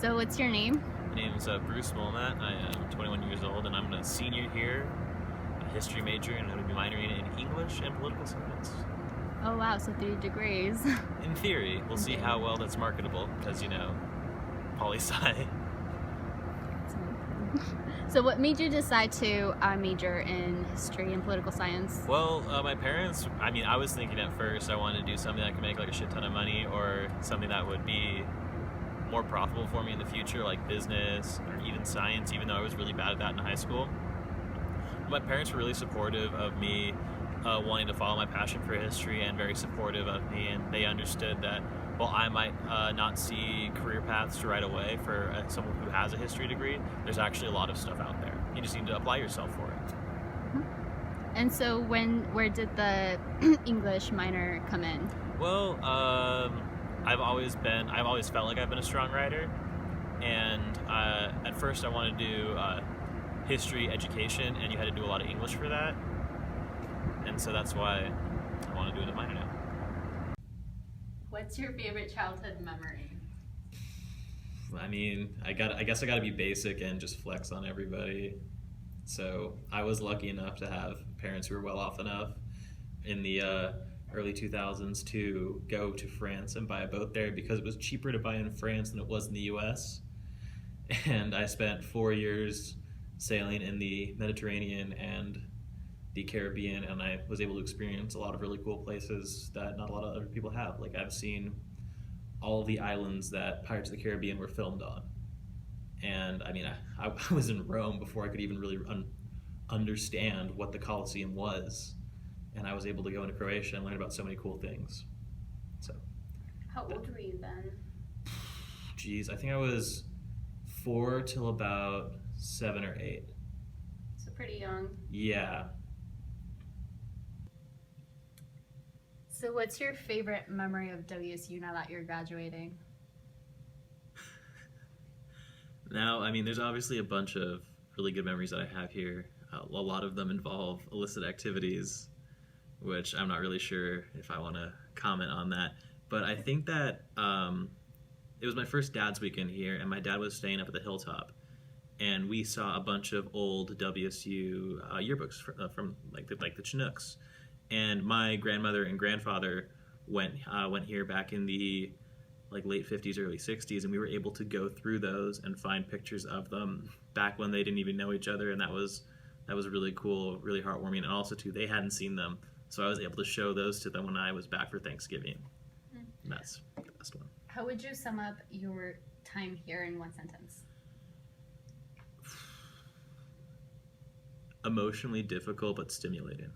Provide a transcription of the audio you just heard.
So what's your name? My name is Bruce Molnat. I am 21 years old, and I'm a senior here, a history major, and I'm going to be minoring in English and political science. Oh wow, so 3 degrees. In theory, we'll see how well that's marketable, because, poli-sci. So what made you decide to major in history and political science? Well, my parents, I was thinking at first I wanted to do something that could make like a shit ton of money, or something that would be more profitable for me in the future, like business or even science, even though I was really bad at that in high school. My parents were really supportive of me wanting to follow my passion for history, and very supportive of me, and they understood that while I might not see career paths right away for someone who has a history degree, there's actually a lot of stuff out there. You just need to apply yourself for it. And so where did the English minor come in? Well, I've always felt like I've been a strong writer, and at first I wanted to do history education, and you had to do a lot of English for that, and so that's why I want to do it at minor now. What's your favorite childhood memory? I guess I gotta be basic and just flex on everybody. So I was lucky enough to have parents who were well off enough in the early 2000s to go to France and buy a boat there, because it was cheaper to buy in France than it was in the US. And I spent 4 years sailing in the Mediterranean and the Caribbean, and I was able to experience a lot of really cool places that not a lot of other people have. Like, I've seen all of the islands that Pirates of the Caribbean were filmed on. And I was in Rome before I could even really understand what the Colosseum was. And I was able to go into Croatia and learn about so many cool things. So, How old were you then? geez, I think I was 4 till about 7 or 8. So pretty young. Yeah. So what's your favorite memory of WSU now that you're graduating? Now, there's obviously a bunch of really good memories that I have here. A lot of them involve illicit activities, which I'm not really sure if I want to comment on that. But I think that it was my first dad's weekend here, and my dad was staying up at the Hilltop, and we saw a bunch of old WSU yearbooks from the Chinooks. And my grandmother and grandfather went here back in the late 50s, early 60s, and we were able to go through those and find pictures of them back when they didn't even know each other, and that was really cool, really heartwarming. And also too, they hadn't seen them, so I was able to show those to them when I was back for Thanksgiving. And that's the best one. How would you sum up your time here in one sentence? Emotionally difficult but stimulating.